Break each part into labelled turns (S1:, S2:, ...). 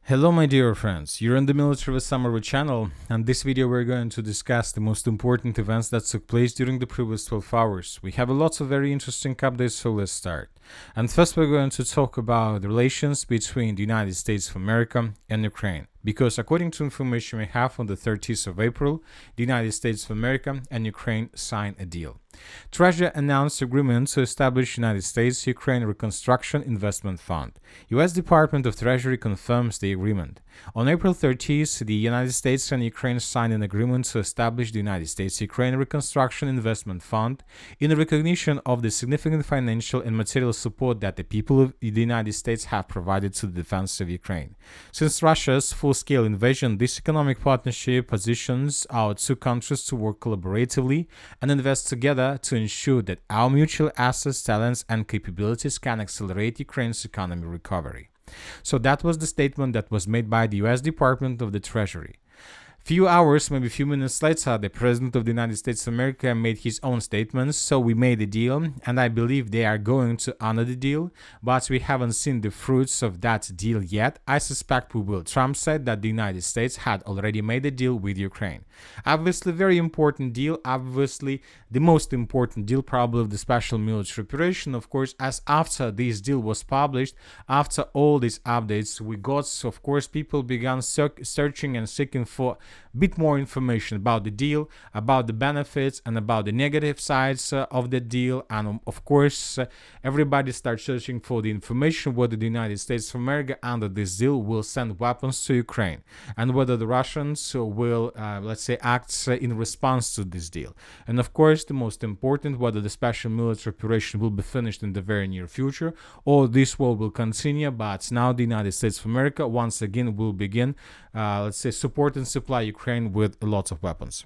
S1: Hello my dear friends, you're on the Military Summary channel, and this video we're going to discuss the most important events that took place during the previous 12 hours. We have lots of very interesting updates, so let's start. And first we're going to talk about the relations between the United States of America and Ukraine. Because according to information we have on the 30th of April, the United States of America and Ukraine signed a deal. Treasury announced agreement to establish United States-Ukraine Reconstruction Investment Fund. U.S. Department of Treasury confirms the agreement. On April 30th, the United States and Ukraine signed an agreement to establish the United States-Ukraine Reconstruction Investment Fund in recognition of the significant financial and material support that the people of the United States have provided to the defense of Ukraine. Since Russia's full-scale invasion, this economic partnership positions our two countries to work collaboratively and invest together to ensure that our mutual assets, talents, and capabilities can accelerate Ukraine's economic recovery. So that was the statement that was made by the U.S. Department of the Treasury. Few hours, maybe a few minutes later, the President of the United States of America made his own statements. So we made a deal, and I believe they are going to honor the deal, but we haven't seen the fruits of that deal yet. I suspect we will. Trump said that the United States had already made a deal with Ukraine. Obviously, very important deal. Obviously, the most important deal probably of the special military operation, of course, as after this deal was published, after all these updates we got, so of course, people began searching and seeking for a bit more information about the deal, about the benefits, and about the negative sides of the deal. And of course, everybody starts searching for the information whether the United States of America under this deal will send weapons to Ukraine, and whether the Russians will, let's say, act in response to this deal. And of course, the most important, whether the special military operation will be finished in the very near future, or this war will continue, but now the United States of America once again will begin, let's say, support and supply Ukraine with lots of weapons.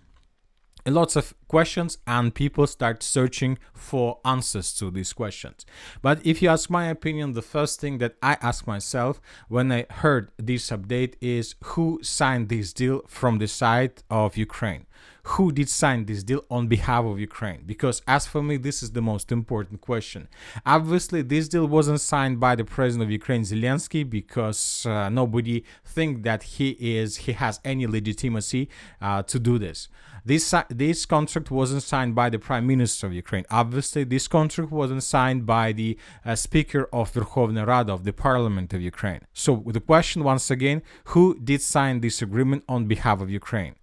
S1: Lots of questions, and people start searching for answers to these questions. But if you ask my opinion, the first thing that I ask myself when I heard this update is who signed this deal from the side of Ukraine? Who did sign this deal on behalf of Ukraine? Because as for me, this is the most important question. Obviously, this deal wasn't signed by the president of Ukraine, Zelensky, because nobody think that he has any legitimacy to do this. This contract wasn't signed by the Prime Minister of Ukraine. Obviously, this contract wasn't signed by the Speaker of Verkhovna Rada, of the Parliament of Ukraine. So the question once again, who did sign this agreement on behalf of Ukraine?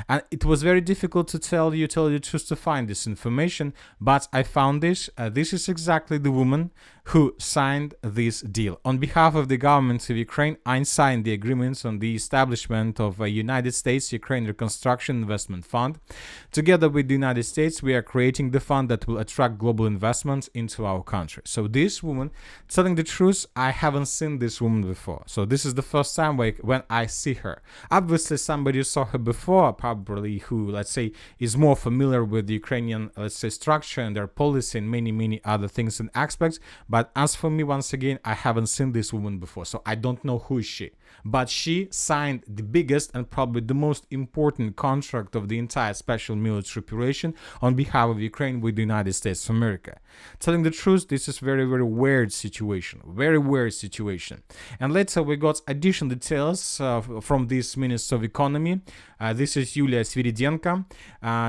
S1: And it was very difficult to tell you the truth to find this information, but I found this. This is exactly the woman who signed this deal. On behalf of the government of Ukraine, I signed the agreements on the establishment of a United States-Ukraine Reconstruction Investment Fund. Together with the United States, we are creating the fund that will attract global investments into our country. So this woman, telling the truth, I haven't seen this woman before. So this is the first time when I see her. Obviously, somebody saw her before, probably who, let's say, is more familiar with the Ukrainian, let's say, structure and their policy and many other things and aspects. But as for me, once again, I haven't seen this woman before, so I don't know who is she. But she signed the biggest and probably the most important contract of the entire special military operation on behalf of Ukraine with the United States of America. Telling the truth, this is very weird situation, very weird situation. And later we got additional details from this Minister of Economy. This is Yulia Sviridenko.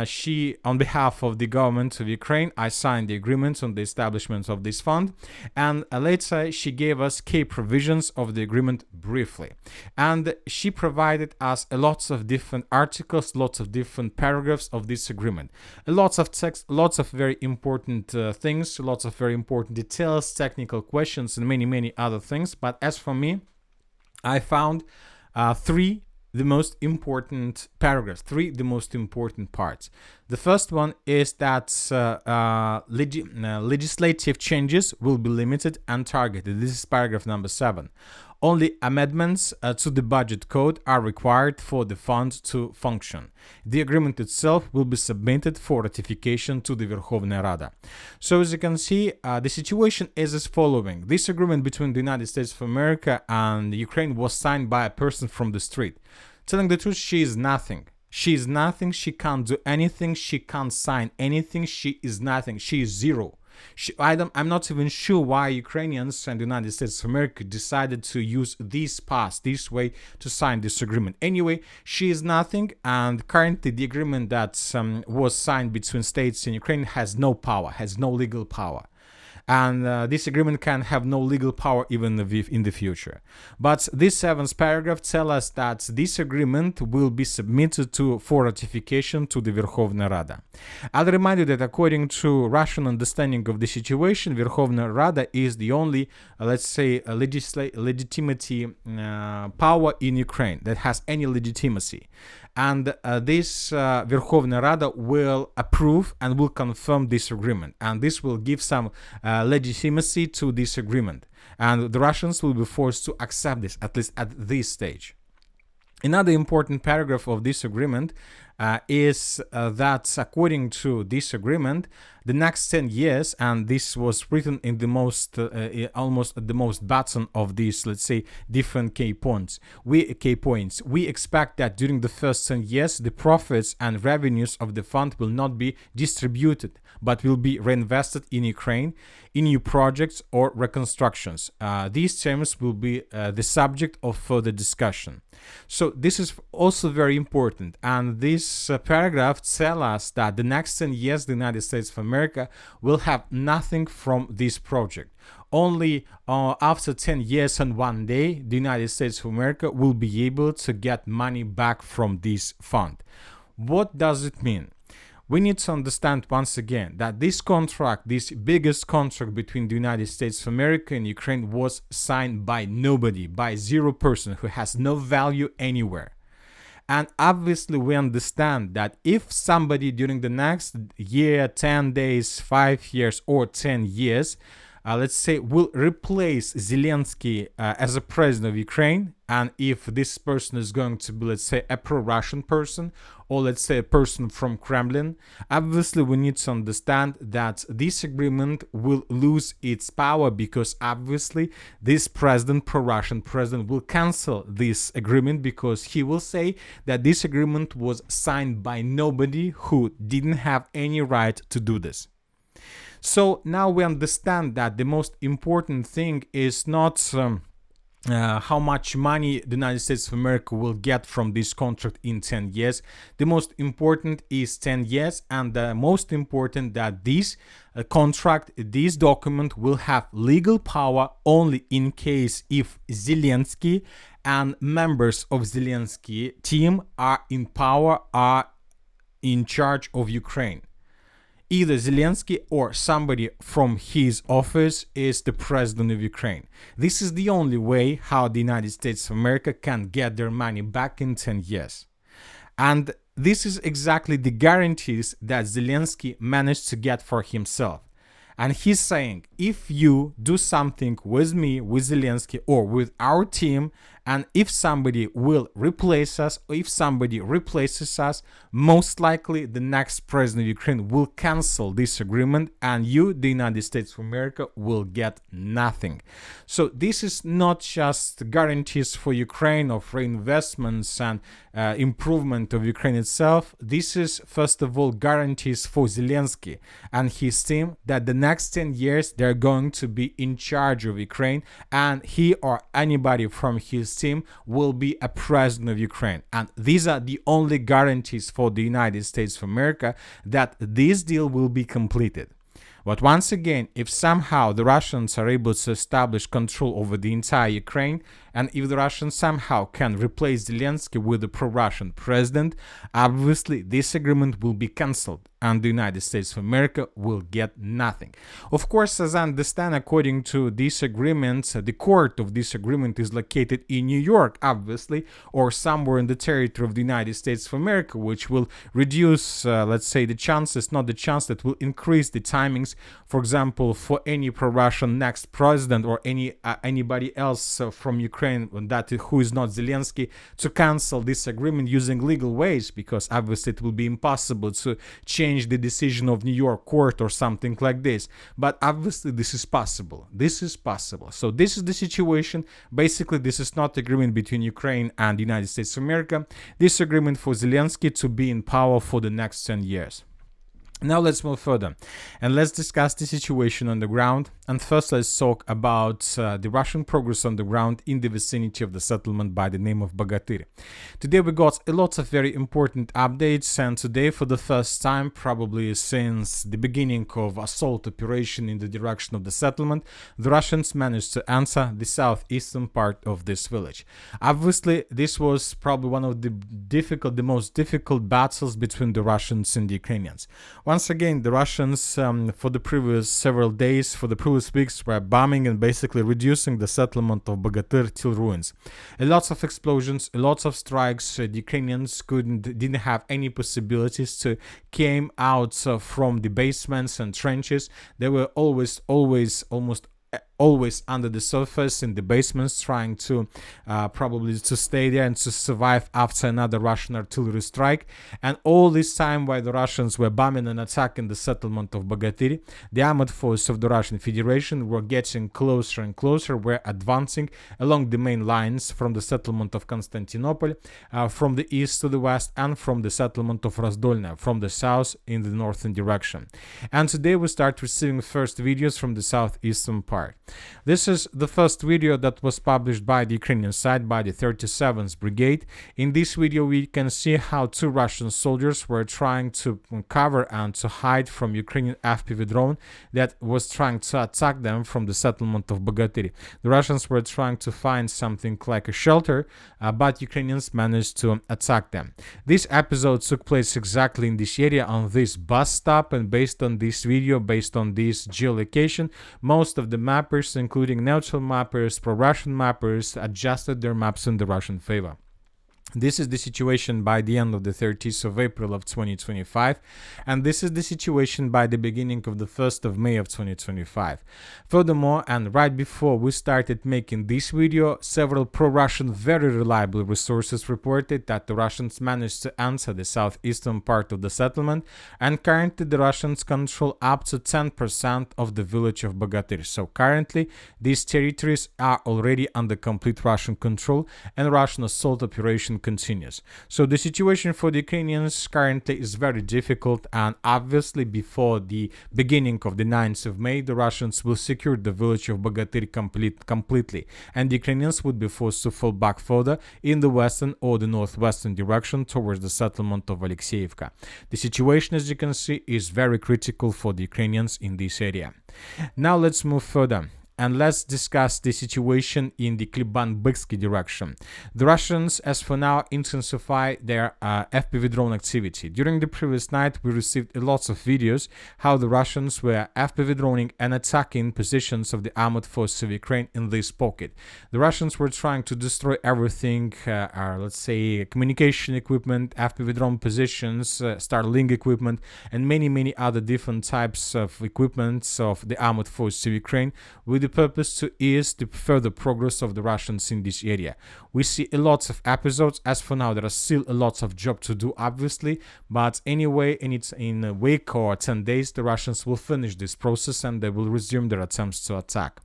S1: She, on behalf of the government of Ukraine, I signed the agreement on the establishment of this fund, and later she gave us key provisions of the agreement briefly. And she provided us lots of different articles, lots of different paragraphs of this agreement. Lots of text, lots of very important things, lots of very important details, technical questions, and many other things. But as for me, I found three the most important paragraphs, the most important parts. The first one is that legislative changes will be limited and targeted. This is paragraph number 7. Only amendments to the budget code are required for the fund to function. The agreement itself will be submitted for ratification to the Verkhovna Rada. So as you can see, the situation is as following. This agreement between the United States of America and Ukraine was signed by a person from the street. Telling the truth, she is nothing. She is nothing. She can't do anything. She can't sign anything. She is nothing. She is zero. I'm not even sure why Ukrainians and the United States of America decided to use this path, this way to sign this agreement. Anyway, she is nothing, and currently the agreement that was signed between states in Ukraine has no power, has no legal power. And this agreement can have no legal power even in the future. But this 7th paragraph tells us that this agreement will be submitted for ratification to the Верховная Rada. I'll remind you that according to Russian understanding of the situation, Верховная Rada is the only, let's say, legitimacy power in Ukraine that has any legitimacy. And this Верховная Rada will approve and will confirm this agreement. And this will give some legitimacy to this agreement. And the Russians will be forced to accept this, at least at this stage. Another important paragraph of this agreement is that according to this agreement, the next 10 years, and this was written in the most, almost at the most bottom of these, let's say, different key points. We expect that during the first 10 years, the profits and revenues of the fund will not be distributed, but will be reinvested in Ukraine, in new projects or reconstructions. These terms will be the subject of further discussion. So this is also very important, and this paragraph tells us that the next 10 years the United States of America will have nothing from this project. Only after 10 years and 1 day the United States of America will be able to get money back from this fund. What does it mean? We need to understand once again that this contract, this biggest contract between the United States of America and Ukraine, was signed by nobody, by 0 person who has no value anywhere. And obviously we understand that if somebody during the next year, 10 days, 5 years or 10 years, let's say, will replace Zelensky as a president of Ukraine, and if this person is going to be, let's say, a pro-Russian person, or let's say a person from Kremlin, obviously we need to understand that this agreement will lose its power, because obviously this president, pro-Russian president, will cancel this agreement, because he will say that this agreement was signed by nobody who didn't have any right to do this. So now we understand that the most important thing is not how much money the United States of America will get from this contract in 10 years. The most important is 10 years, and the most important that this contract, this document will have legal power only in case if Zelensky and members of Zelensky team are in power, are in charge of Ukraine. Either Zelensky or somebody from his office is the president of Ukraine. This is the only way how the United States of America can get their money back in 10 years. And this is exactly the guarantees that Zelensky managed to get for himself. And he's saying, if you do something with me, with Zelensky, or with our team, and if somebody will replace us, or if somebody replaces us, most likely the next president of Ukraine will cancel this agreement, and you, the United States of America, will get nothing. So this is not just guarantees for Ukraine of reinvestments and improvement of Ukraine itself. This is, first of all, guarantees for Zelensky and his team that the next 10 years they're going to be in charge of Ukraine, and he or anybody from his team will be a president of Ukraine. And these are the only guarantees for the United States of America that this deal will be completed. But once again, if somehow the Russians are able to establish control over the entire Ukraine, and if the Russians somehow can replace Zelensky with a pro-Russian president, obviously this agreement will be cancelled and the United States of America will get nothing. Of course, as I understand, according to this agreement, the court of this agreement is located in New York, obviously, or somewhere in the territory of the United States of America, which will reduce, let's say, the chances, not the chance, that will increase the timings, for example, for any pro-Russian next president or anybody else from Ukraine that who is not Zelensky to cancel this agreement using legal ways, because obviously it will be impossible to change the decision of New York court or something like this. But obviously this is possible. This is possible. So this is the situation. Basically, this is not agreement between Ukraine and the United States of America. This agreement for Zelensky to be in power for the next 10 years. Now let's move further and let's discuss the situation on the ground. And first let's talk about the Russian progress on the ground in the vicinity of the settlement by the name of Bahatyr. Today we got a lot of very important updates, and today for the first time probably since the beginning of assault operation in the direction of the settlement, the Russians managed to enter the southeastern part of this village. Obviously this was probably one of the most difficult battles between the Russians and the Ukrainians. Once again, the Russians, for the previous several days, for the previous weeks, were bombing and basically reducing the settlement of Bahatyr till ruins. A lot of explosions, a lot of strikes. The Ukrainians didn't have any possibilities to came out from the basements and trenches. They were almost always under the surface in the basements, trying to probably to stay there and to survive after another Russian artillery strike. And all this time while the Russians were bombing and attacking the settlement of Bahatyr, the armored forces of the Russian Federation were getting closer and closer, were advancing along the main lines from the settlement of Constantinople, from the east to the west, and from the settlement of Razdolna from the south in the northern direction. And today we start receiving first videos from the southeastern part. This is the first video that was published by the Ukrainian side, by the 37th Brigade. In this video we can see how two Russian soldiers were trying to cover and to hide from Ukrainian FPV drone that was trying to attack them from the settlement of Bahatyr. The Russians were trying to find something like a shelter, but Ukrainians managed to attack them. This episode took place exactly in this area, on this bus stop, and based on this video, based on this geolocation, most of the mappers, including neutral mappers, pro-Russian mappers, adjusted their maps in the Russian favor. This is the situation by the end of the 30th of April of 2025, and this is the situation by the beginning of the 1st of May of 2025. Furthermore, and right before we started making this video, several pro-Russian very reliable resources reported that the Russians managed to enter the southeastern part of the settlement, and currently the Russians control up to 10% of the village of Bahatyr. So currently these territories are already under complete Russian control, and Russian assault operation continues. So the situation for the Ukrainians currently is very difficult, and obviously before the beginning of the 9th of May the Russians will secure the village of Bahatyr completely, and the Ukrainians would be forced to fall back further in the western or the northwestern direction towards the settlement of Alexeyevka. The situation, as you can see, is very critical for the Ukrainians in this area. Now let's move further and let's discuss the situation in the Kliban-Byksky direction. The Russians, as for now, intensify their FPV drone activity. During the previous night, we received lots of videos how the Russians were FPV droning and attacking positions of the armored forces of Ukraine in this pocket. The Russians were trying to destroy everything, let's say communication equipment, FPV drone positions, Starlink equipment, and many other different types of equipment of the armored forces of Ukraine, with the purpose to ease the further progress of the Russians in this area. We see a lot of episodes. As for now, there are still a lot of job to do, obviously, but anyway, in a week or 10 days, the Russians will finish this process and they will resume their attempts to attack.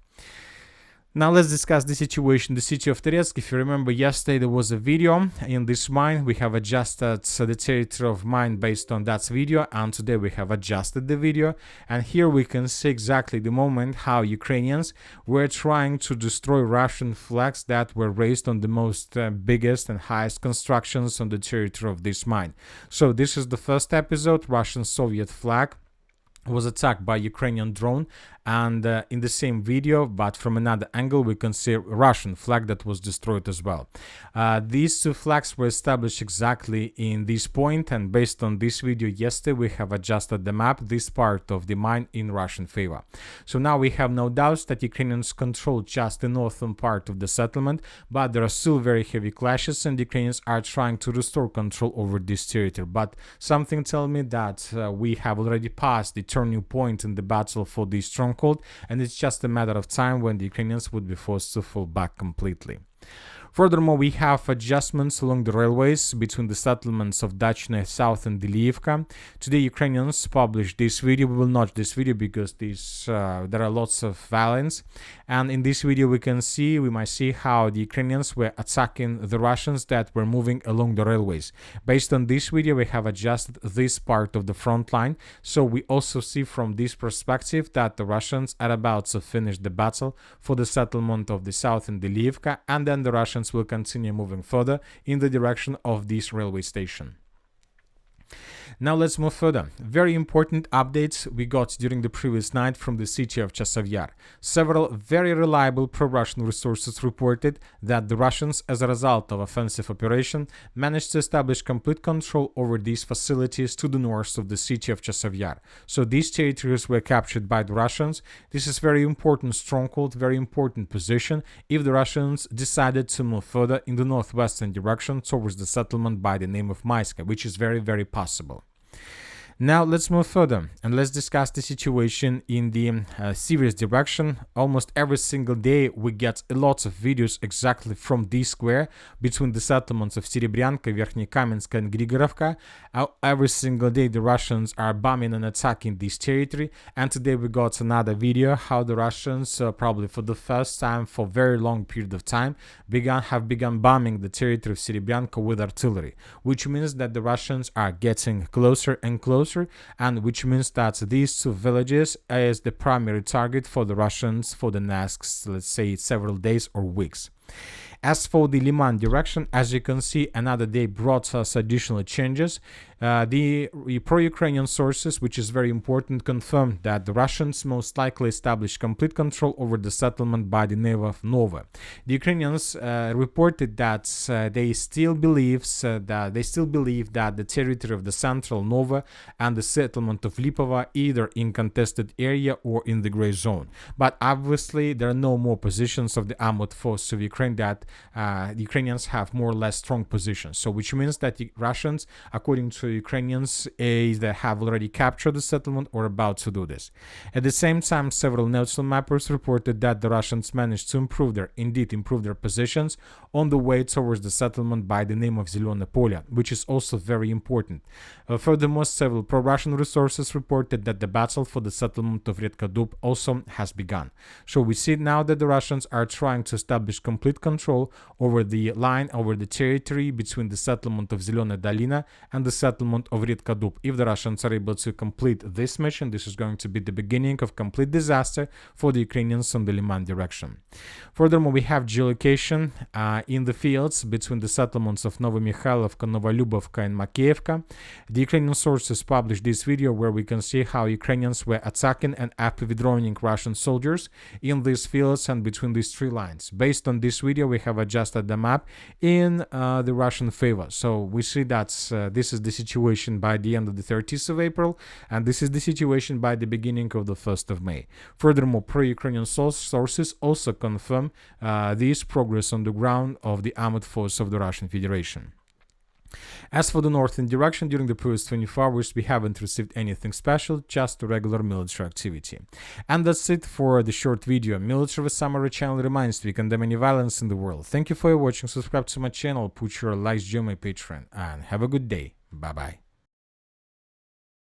S1: Now let's discuss the situation in the city of Terezk. If you remember, yesterday there was a video in this mine. We have adjusted the territory of mine based on that video, and today we have adjusted the video. And here we can see exactly the moment how Ukrainians were trying to destroy Russian flags that were raised on the most biggest and highest constructions on the territory of this mine. So this is the first episode. Russian Soviet flag was attacked by Ukrainian drone, and in the same video, but from another angle, we can see a Russian flag that was destroyed as well. These two flags were established exactly in this point, and based on this video yesterday, we have adjusted the map, this part of the mine, in Russian favor. So now we have no doubts that Ukrainians control just the northern part of the settlement, but there are still very heavy clashes, and Ukrainians are trying to restore control over this territory. But something tells me that we have already passed the turning point in the battle for this stronghold, and it's just a matter of time when the Ukrainians would be forced to fall back completely. Furthermore, we have adjustments along the railways between the settlements of Dachne South and Diliivka. Today, Ukrainians published this video. We will not watch this video because there are lots of violence. And in this video, we might see how the Ukrainians were attacking the Russians that were moving along the railways. Based on this video, we have adjusted this part of the front line. So we also see from this perspective that the Russians are about to finish the battle for the settlement of the south in Diliivka, and then the Russians will continue moving further in the direction of this railway station. Now let's move further. Very important updates we got during the previous night from the city of Chessavar. Several very reliable pro-Russian resources reported that the Russians, as a result of offensive operation, managed to establish complete control over these facilities to the north of the city of Chessavar. So these territories were captured by the Russians. This is very important stronghold, very important position if the Russians decided to move further in the northwestern direction towards the settlement by the name of Maiska, which is very, very possible. Now let's move further and let's discuss the situation in the serious direction. Almost every single day we get a lot of videos exactly from this square between the settlements of Serebryanka, Verkhny Kamensk and Grigorovka. Every single day the Russians are bombing and attacking this territory, and today we got another video how the Russians, probably for the first time for a very long period of time, have begun bombing the territory of Serebryanka with artillery, which means that the Russians are getting closer and closer, and which means that these two villages is the primary target for the Russians for the next, let's say, several days or weeks. As for the Leman direction, as you can see, another day brought us additional changes. The pro-Ukrainian sources, which is very important, confirmed that the Russians most likely established complete control over the settlement by the name of Nova. The Ukrainians reported that they still believe that the territory of the central Nova and the settlement of Lipova either in contested area or in the gray zone. But obviously, there are no more positions of the armored force of Ukraine that the Ukrainians have more or less strong positions. So, which means that the Russians, according to Ukrainians, either have already captured the settlement or about to do this. At the same time, several neutral mappers reported that the Russians managed to improve their positions on the way towards the settlement by the name of Zelene Polya, which is also very important. Furthermore, several pro-Russian resources reported that the battle for the settlement of Redkadub also has begun. So we see now that the Russians are trying to establish complete control over the territory between the settlement of Zelene Dolina and the settlement of Redkadub. If the Russians are able to complete this mission, this is going to be the beginning of complete disaster for the Ukrainians on the Leman direction. Furthermore, we have geolocation in the fields between the settlements of Novomikhailivka, Novolyubovka and Makiivka. The Ukrainian sources published this video where we can see how Ukrainians were attacking and after withdrawing Russian soldiers in these fields and between these three lines. Based on this video, we have adjusted the map in the Russian favor. So we see that this is the situation by the end of the 30th of April, and this is the situation by the beginning of the 1st of May. Furthermore, pro-Ukrainian sources also confirm this progress on the ground of the armored force of the Russian Federation. As for the northern direction, during the previous 24 hours, we haven't received anything special, just a regular military activity. And that's it for the short video. Military Summary channel reminds we condemn any violence in the world. Thank you for watching, subscribe to my channel, put your likes, join my Patreon, and have a good day. Bye-bye.